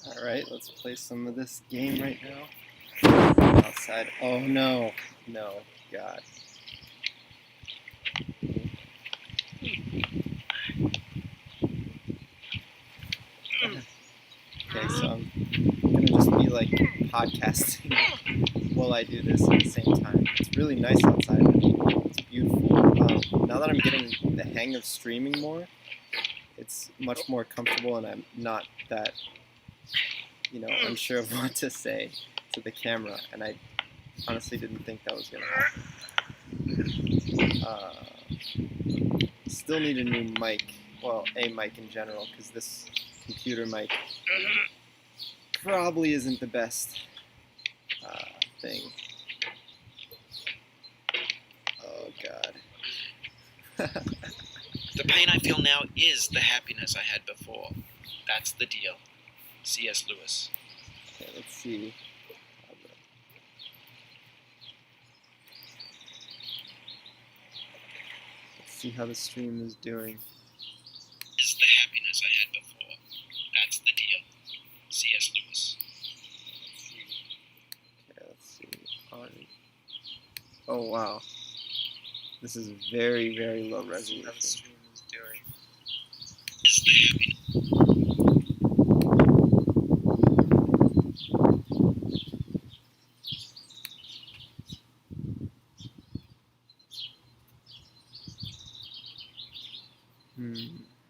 Alright, let's play some of this game right now. Outside. Oh no. No. God. Okay, so I'm gonna just be like podcasting while I do this at the same time. It's really nice outside. It's beautiful. Now that I'm getting the hang of streaming more, it's much more comfortable and I'm not that, unsure of what to say to the camera. And I honestly didn't think that was gonna happen. Still need a new mic. Well, a mic in general, because this computer mic probably isn't the best thing. Oh, God. The pain I feel now is the happiness I had before. That's the deal. C.S. Lewis. Okay, let's see. Let's see how the stream is doing. Is the happiness I had before. That's the deal. C.S. Lewis. Okay, let's see. Oh, wow. This is very, very low resolution. How the stream is doing. Is the happiness.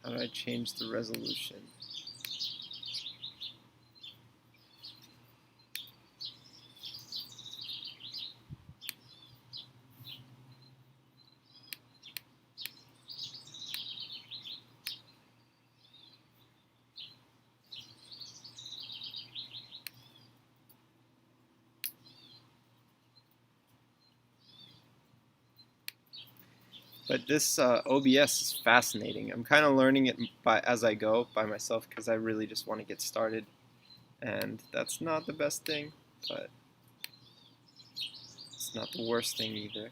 How do I change the resolution? But this OBS is fascinating. I'm kind of learning it as I go by myself because I really just want to get started. And that's not the best thing, but it's not the worst thing either.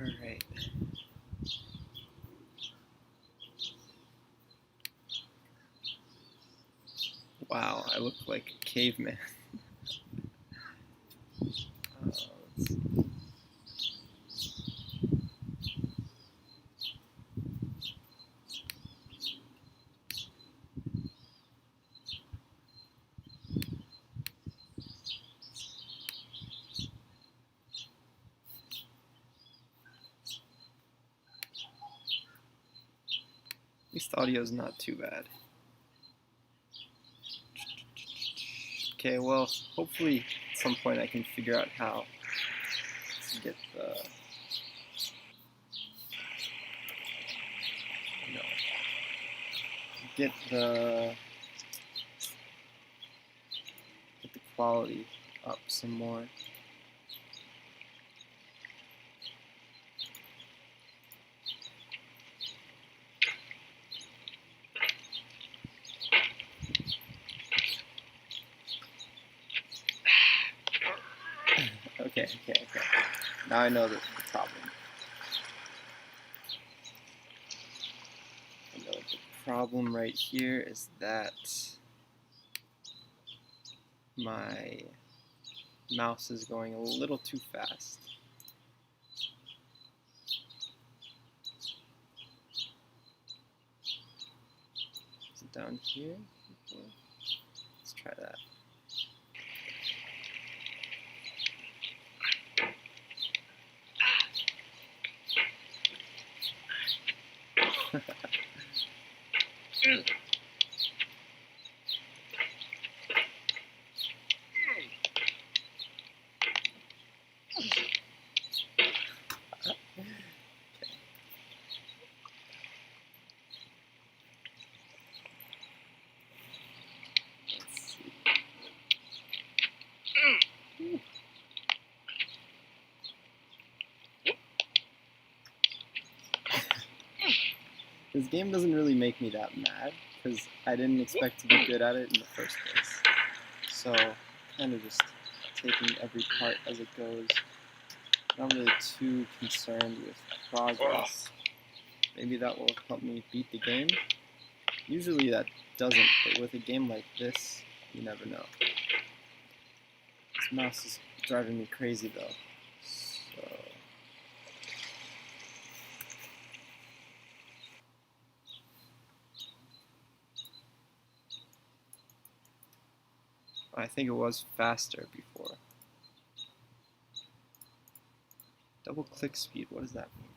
Alright. Wow, I look like a caveman. Let's see. At least the audio is not too bad. Okay, well, hopefully at some point I can figure out how to get the quality up some more. Okay. Now I know the problem. I know the problem right here is that my mouse is going a little too fast. Is it down here? Okay. Let's try that. This game doesn't really make me that mad because I didn't expect to be good at it in the first place. So, kind of just taking every part as it goes. Not really too concerned with progress. Maybe that will help me beat the game. Usually that doesn't, but with a game like this, you never know. This mouse is driving me crazy though. So I think it was faster before. Double click speed, what does that mean?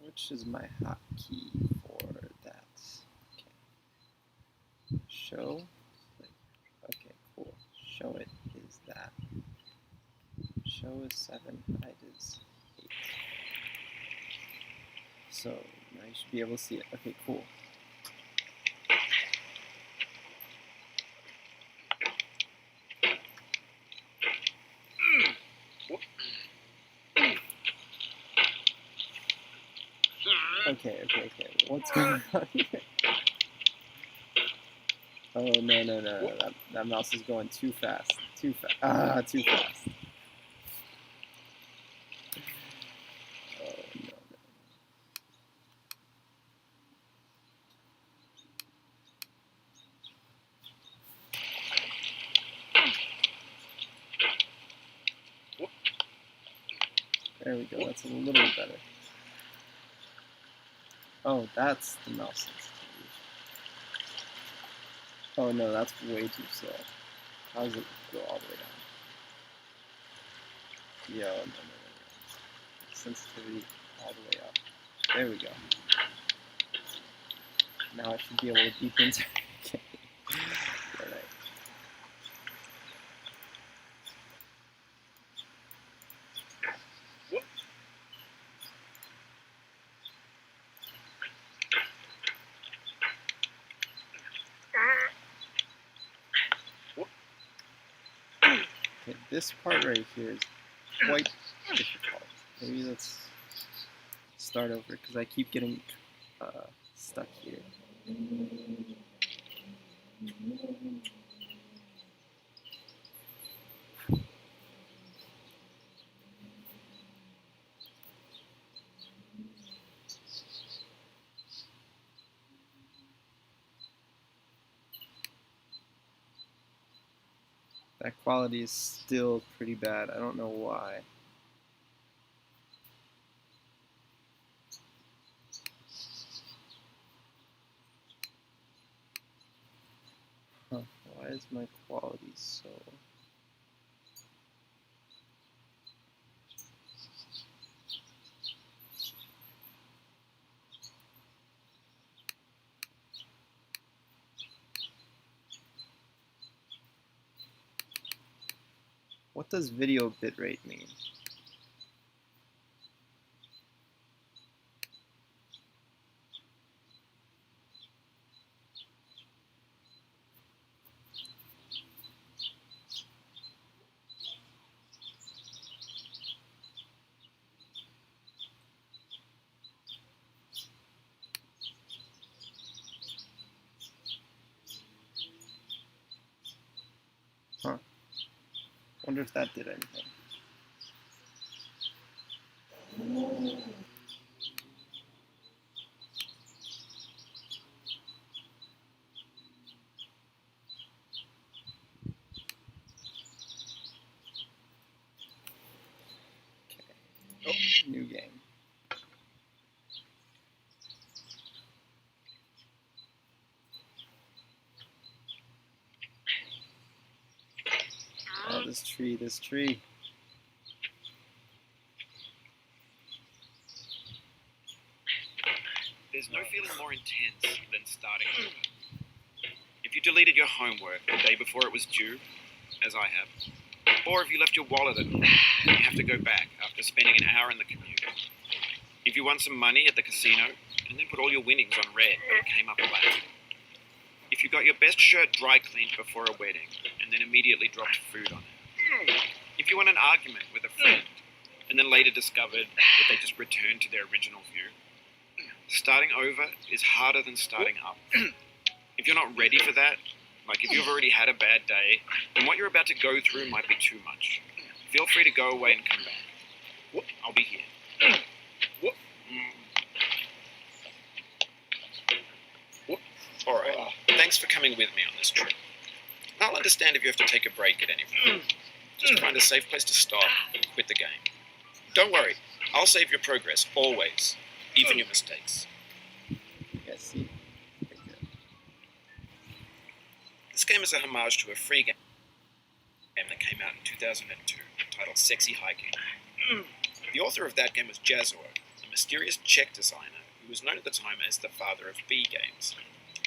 Which is my hotkey for that? Okay. Show. Okay, cool. Show it is that. Show is 7, hide is 8. So now you should be able to see it. Okay, cool. Okay. What's going on here? Oh, no. That mouse is going too fast. Too fast. Too fast. Oh, no. There we go. That's a little bit better. Oh, that's the mouse sensitivity. Oh, no, that's way too slow. How does it go all the way down? Yo, no. Sensitivity all the way up. There we go. Now I should be able to beat the entire game. Alright. Okay, this part right here is quite difficult. Maybe let's start over because I keep getting stuck here. That quality is still pretty bad. I don't know why. Huh, why is my quality so... What does video bitrate mean? Huh. Wonder if that did anything. Okay. Oh, new game. Oh, this tree. There's no feeling more intense than starting over. If you deleted your homework the day before it was due, as I have, or if you left your wallet at home and you have to go back after spending an hour in the commute, If you won some money at the casino and then put all your winnings on red when it came up black. If you got your best shirt dry cleaned before a wedding and then immediately dropped food on it. If you won an argument with a friend and then later discovered that they just returned to their original view. Starting over is harder than starting up. If you're not ready for that, like if you've already had a bad day, then what you're about to go through might be too much. Feel free to go away and come back. I'll be here. Alright, thanks for coming with me on this trip. I'll understand if you have to take a break at any point. Just find a safe place to stop and quit the game. Don't worry, I'll save your progress, always. Even your mistakes. Yeah, see. This game is a homage to a free game that came out in 2002 titled Sexy Hiking. The author of that game was Jazzuo, a mysterious Czech designer who was known at the time as the father of B games.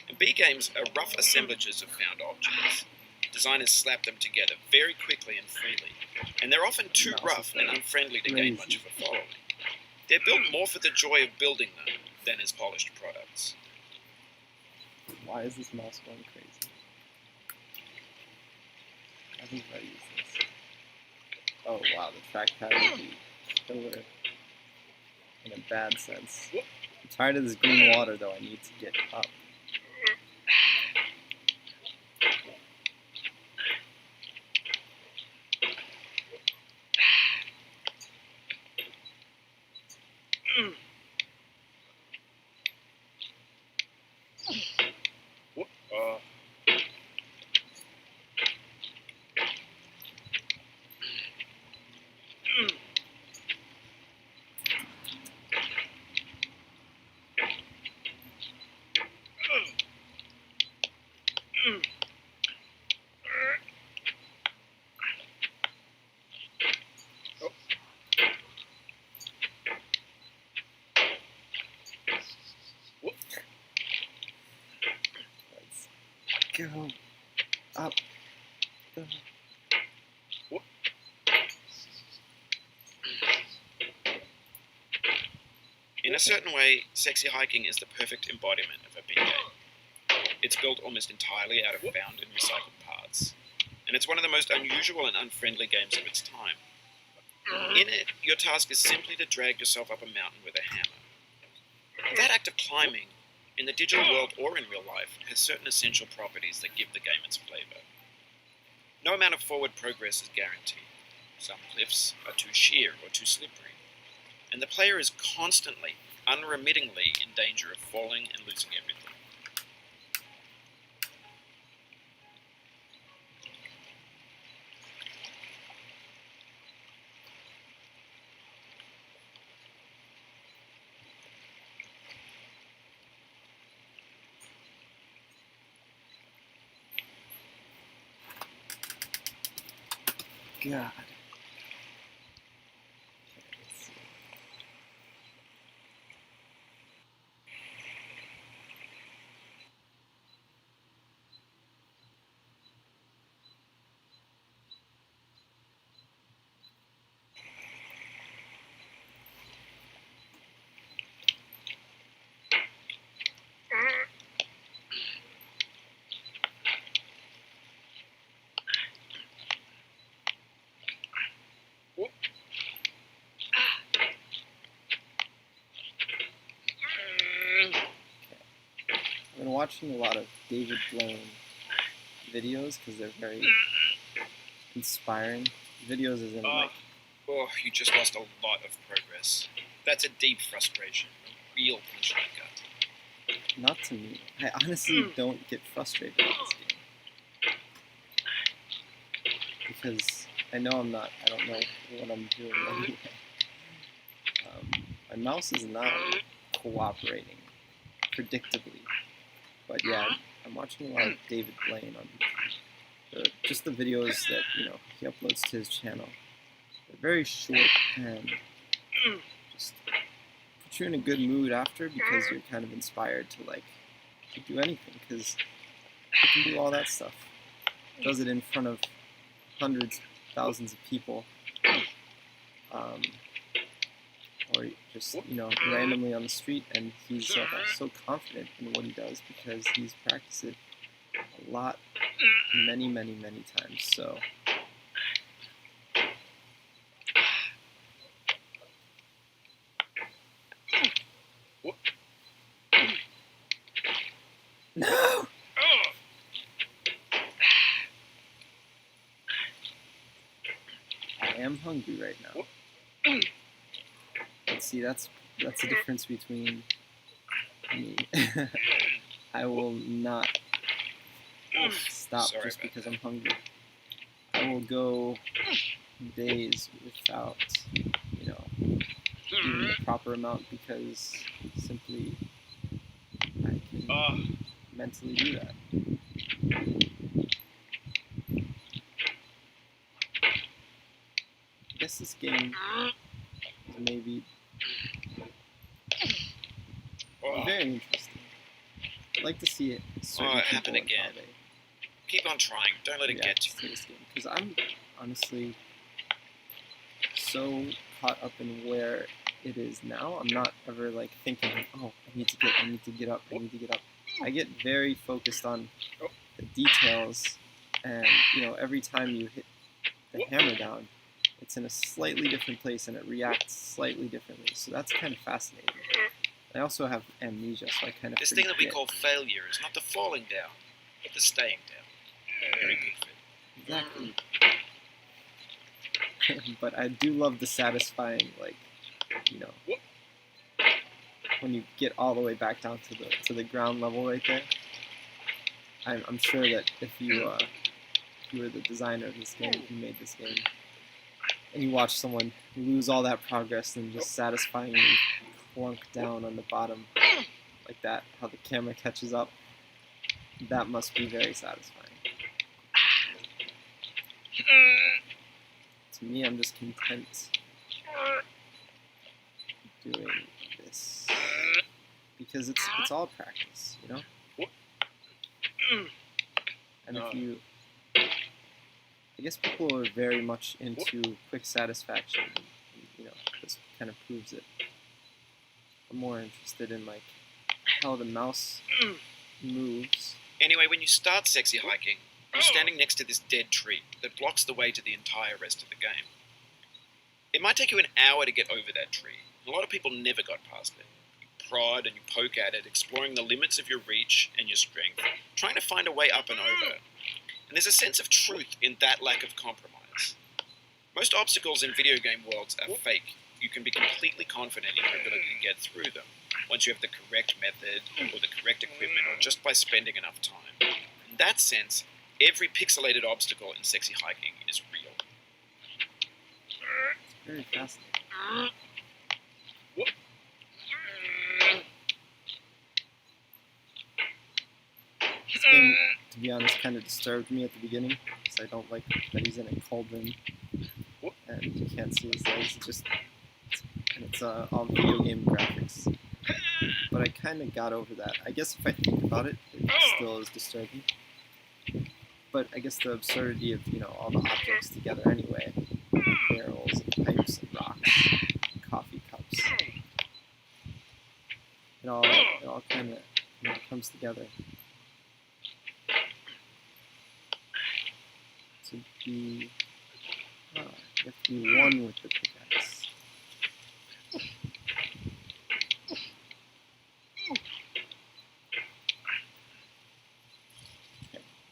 And B games are rough assemblages of found objects. Designers slap them together very quickly and freely, and they're often too rough and unfriendly to gain much of a following. They're built more for the joy of building them than as polished products. Why is this mouse going crazy? I think I use this. Oh wow, the trackpad would be killer in a bad sense. I'm tired of this green water though, I need to get up. Go up the... In a certain way, Sexy Hiking is the perfect embodiment of a B game. It's built almost entirely out of found and recycled parts, and it's one of the most unusual and unfriendly games of its time. In it, your task is simply to drag yourself up a mountain with a hammer. That act of climbing, in the digital world or in real life, has certain essential properties that give the game its flavor. No amount of forward progress is guaranteed. Some cliffs are too sheer or too slippery, and the player is constantly, unremittingly in danger of falling and losing everything. God. I've been watching a lot of David Blaine videos because they're very inspiring. Videos isn't like... Oh, you just lost a lot of progress. That's a deep frustration, a real punch in the gut. Not to me. I honestly don't get frustrated with this game. Because I know I'm not, I don't know what I'm doing anyway. My mouse is not cooperating predictably. But yeah, I'm watching a lot of David Blaine on YouTube. Just the videos that, he uploads to his channel. They're very short and just put you in a good mood after because you're kind of inspired to do anything because you can do all that stuff. Does it in front of hundreds, thousands of people. or just randomly on the street, and he's so confident in what he does because he's practiced it a lot, many times. So no. I am hungry right now. But see, that's the difference between me. I will not stop just because I'm hungry. I will go days without, eating the proper amount because simply I can mentally do that. I guess this game is maybe very interesting. I'd like to see it. It happen again. Keep on trying. Don't let it get to you. Because I'm honestly so caught up in where it is now. I'm not ever thinking, oh, I need to get up. I get very focused on the details, and every time you hit the hammer down, it's in a slightly different place and it reacts slightly differently. So that's kind of fascinating. I also have amnesia, so I kind of This thing that we call failure is not the falling down, but the staying down. Very good fit. Exactly. But I do love the satisfying, when you get all the way back down to the ground level right there. I'm sure that if you were the designer of this game, if you made this game, and you watch someone lose all that progress and just satisfyingly clunk down on the bottom like that, how the camera catches up, that must be very satisfying. To me, I'm just content doing this because it's all practice, And if I guess people are very much into quick satisfaction. This kind of proves it. I'm more interested in how the mouse moves. Anyway, when you start sexy hiking, you're standing next to this dead tree that blocks the way to the entire rest of the game. It might take you an hour to get over that tree. A lot of people never got past it. You prod and you poke at it, exploring the limits of your reach and your strength, trying to find a way up and over. And there's a sense of truth in that lack of compromise. Most obstacles in video game worlds are fake. You can be completely confident in your ability to get through them once you have the correct method or the correct equipment or just by spending enough time. In that sense, every pixelated obstacle in sexy hiking is real. It's very fascinating. This game, to be honest, kind of disturbed me at the beginning because I don't like that he's in a cauldron and you can't see his legs. It's all video game graphics. But I kind of got over that. I guess if I think about it, it still is disturbing. But I guess the absurdity of all the objects together anyway, barrels and pipes and rocks, and coffee cups, it all kind of comes together. You have to be one with the pickaxe. Okay,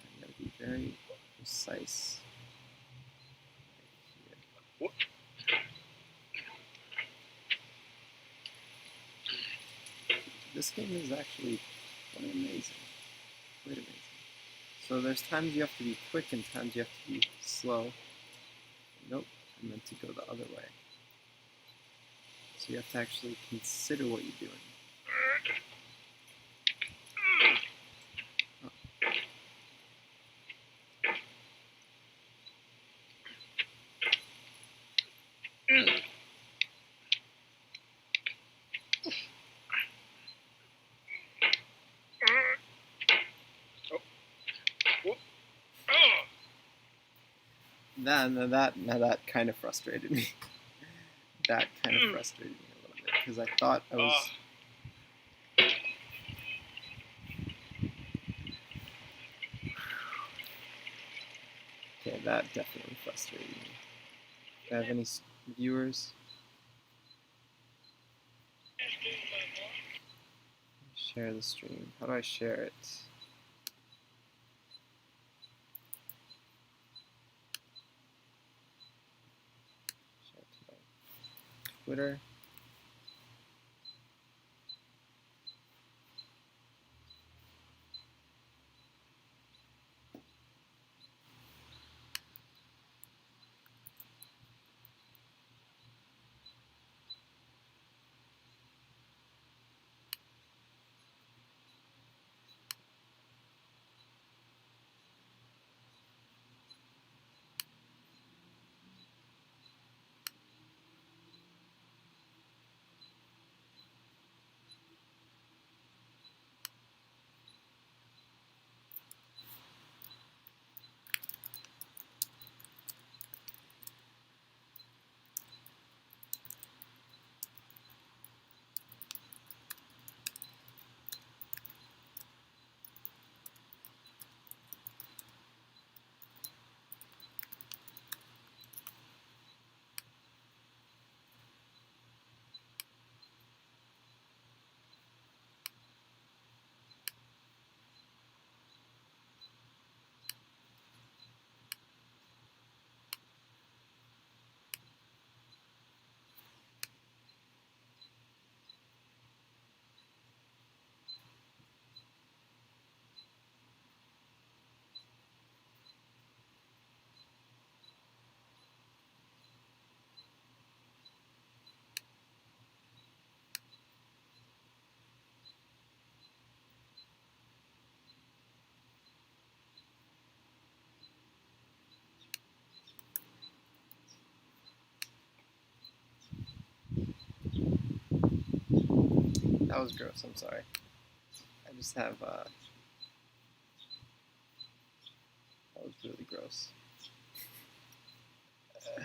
I'm going to be very precise right here. This game is actually quite amazing. So there's times you have to be quick and times you have to be slow. Nope, I meant to go the other way. So you have to actually consider what you're doing. Now that kind of frustrated me. That kind of frustrated me a little. it because I thought I was. Okay, that definitely frustrated me. Do I have any viewers? Share the stream. How do I share it? Share it to my Twitter. That was gross. I'm sorry. I just have. That was really gross. I'm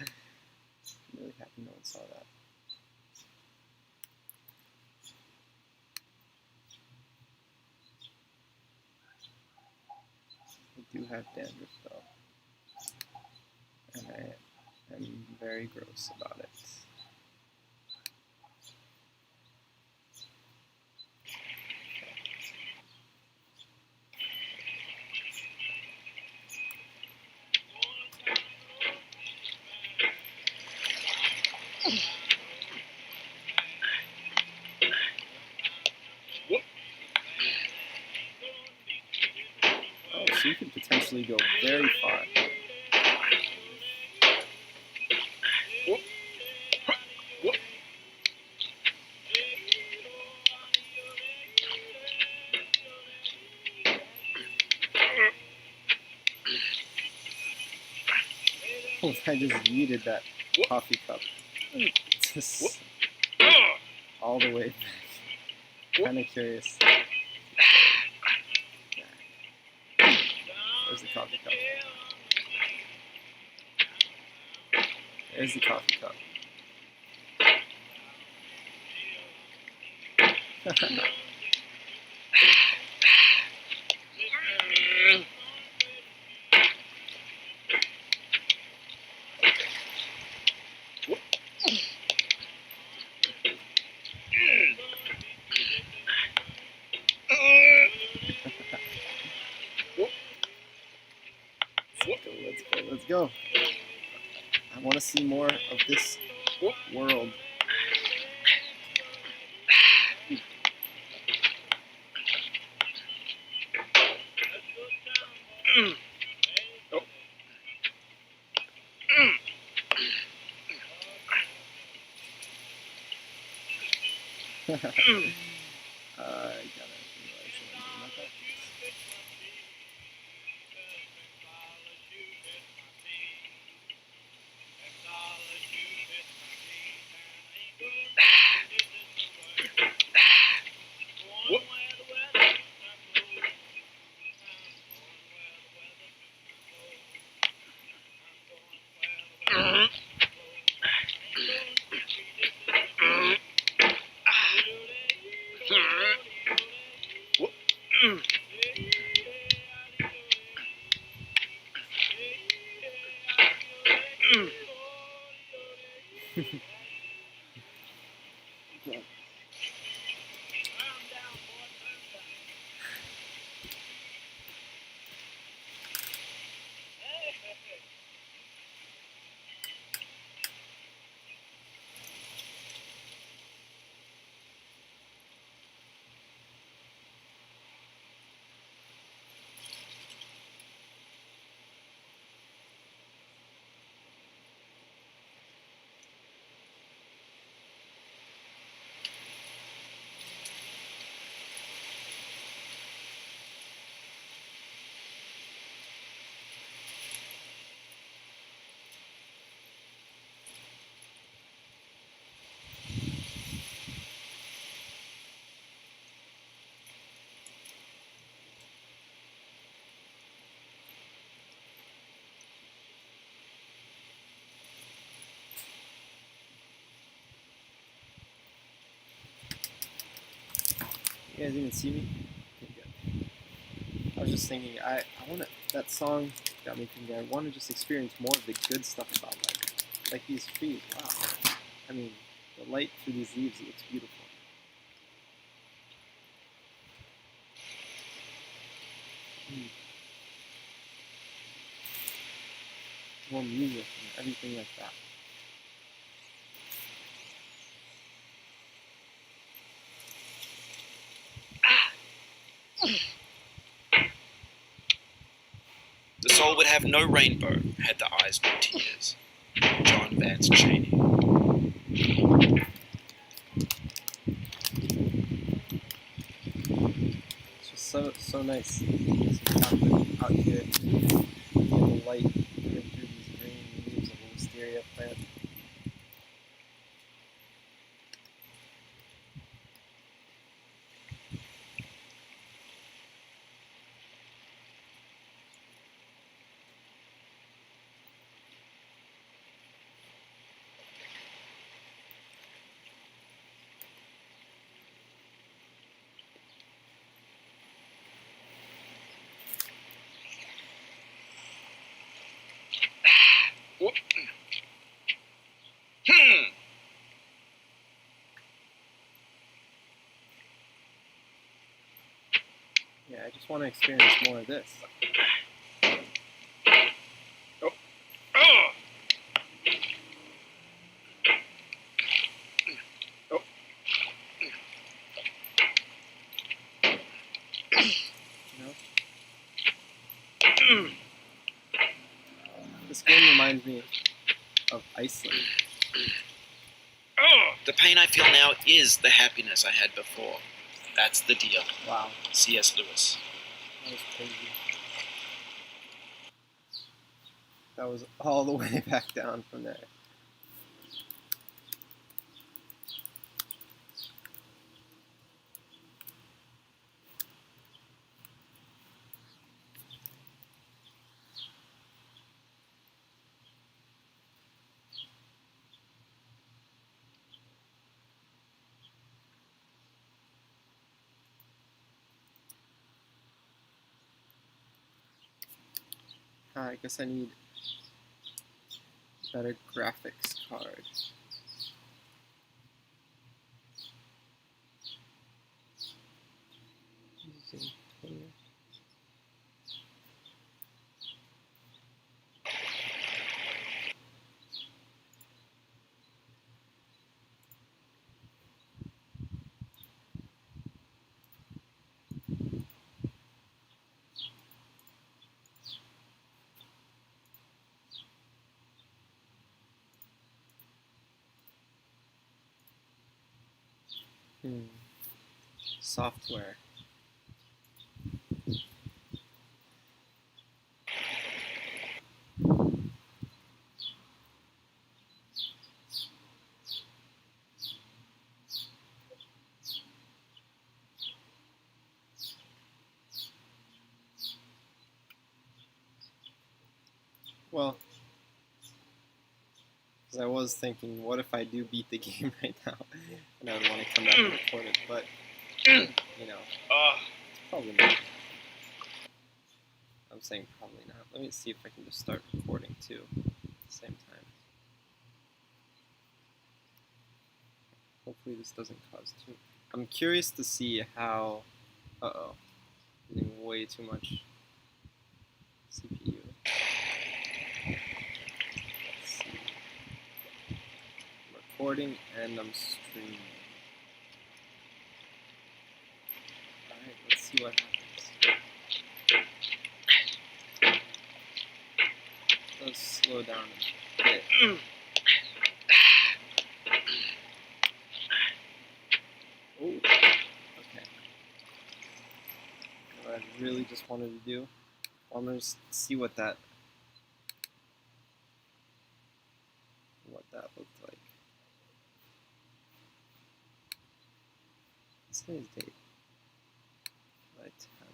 really happy no one saw that. I do have dandruff though, and I am very gross about it. Oh, so you could potentially go very far. Oh, I just yeeted that coffee cup. Just all the way back. Kind of curious. There's the coffee cup. There's the coffee cup. Let's go. I want to see more of this world. I gotta realize that I'm doing like that. You guys even see me? Okay, good. I was just thinking, I want to, that song got me thinking, I want to just experience more of the good stuff about life. Like these trees, wow. I mean, the light through these leaves looks beautiful. More music and everything like that. The soul would have no rainbow had the eyes no tears. John Vance Cheney. It's just so nice. Some chocolate out here. And the light coming through these green leaves of a wisteria plant. Yeah, I just want to experience more of this. This game reminds me of Iceland. The pain I feel now is the happiness I had before. That's the deal. Wow, C.S. Lewis. that was crazy. That was all the way back down from there. I guess I need better graphics card. Using clear. Software. Well, because I was thinking, what if I do beat the game right now? And I would want to come back and record it, but, you know, probably not. I'm saying probably not. Let me see if I can just start recording too at the same time. Hopefully this doesn't cause too. I'm curious to see how. Using way too much CPU. Let's see. I'm recording and I'm streaming. Alright, let's see what happens. It does slow down a bit. Oh, okay. What I really just wanted to do. I'm gonna just see what that looked like. Today's date. July 10th.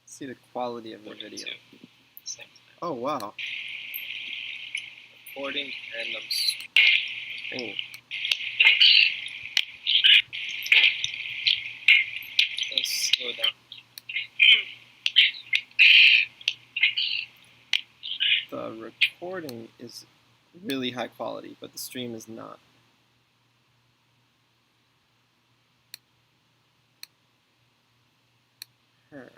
See the quality of the video. Oh wow. Recording and I'm. Oh. Let's slow down. The recording is really high quality, but the stream is not. Her.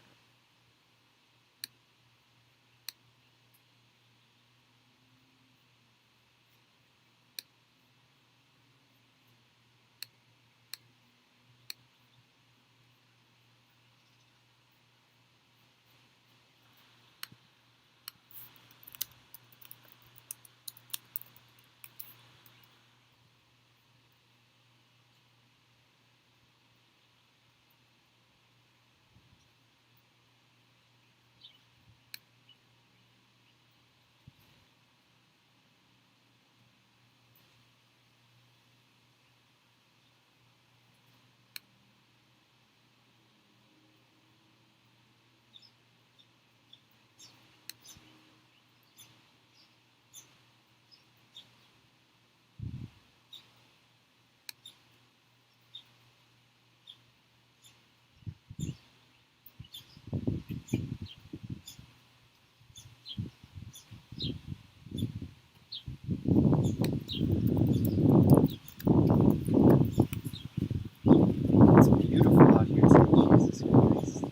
It's beautiful out here. Jesus Christ.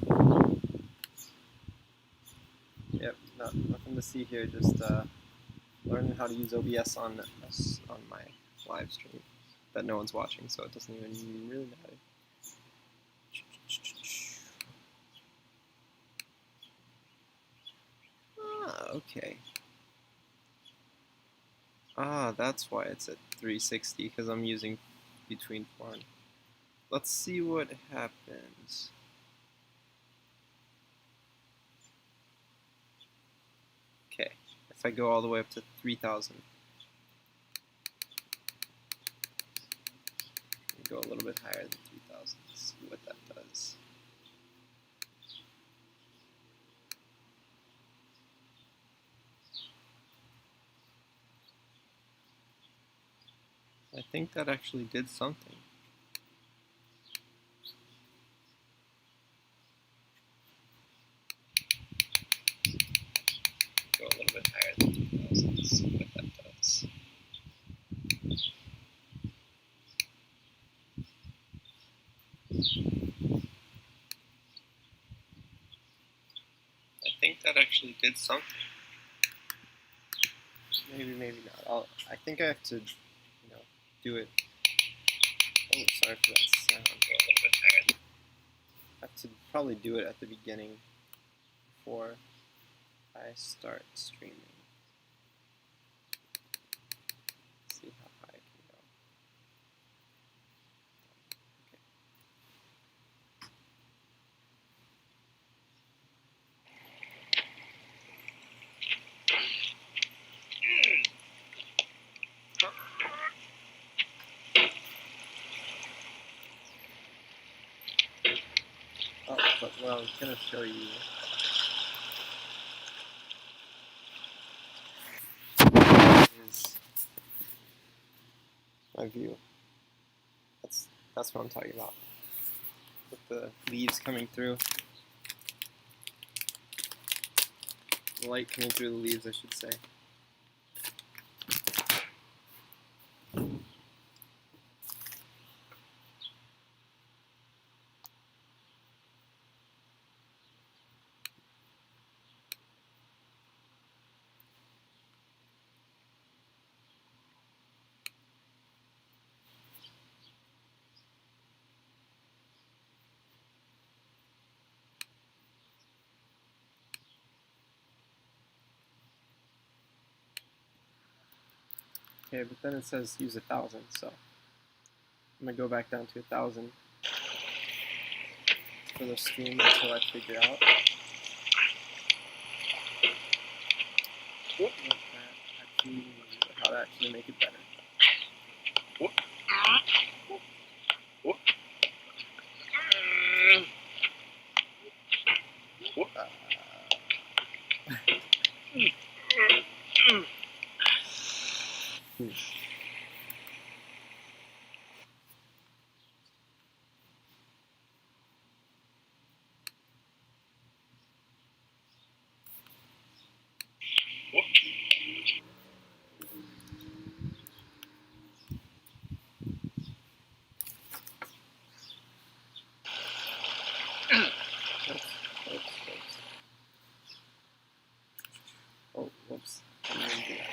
Yep, nothing to see here. Just learning how to use OBS on my live stream that no one's watching, so it doesn't even really matter. Okay. That's why it's at 360, because I'm using between 4 and... Let's see what happens. Okay, if I go all the way up to 3000. Go a little bit higher than 3000, see what that does. I think that actually did something. Go a little bit higher than 2000, see what that does. I think that actually did something. Maybe not. I think I have to, do it. Oh, sorry for that sound. Go a little bit higher. I have to probably do it at the beginning before I start streaming. See how high I can go. well, I was gonna show you. Is my view. That's what I'm talking about. With the leaves coming through. The light coming through the leaves, I should say. Okay, but then it says use 1,000, so I'm gonna go back down to 1,000 for the stream until I figure out how to actually make it better. Oh, whoops. I didn't do that.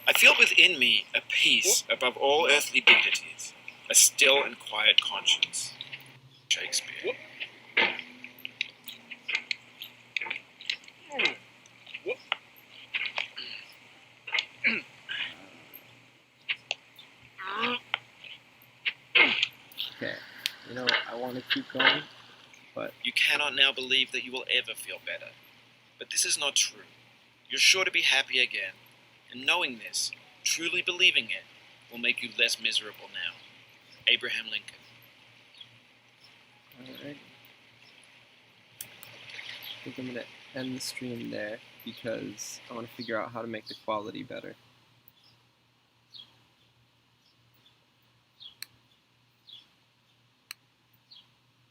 I feel within me a peace above all earthly dignities, a still and quiet conscience. Shakespeare. Okay, I want to keep going, but You cannot now believe that you will ever feel better. But this is not true. You're sure to be happy again, and knowing this, truly believing it, will make you less miserable now. Abraham Lincoln. alright. I think I'm going to end the stream there because I want to figure out how to make the quality better.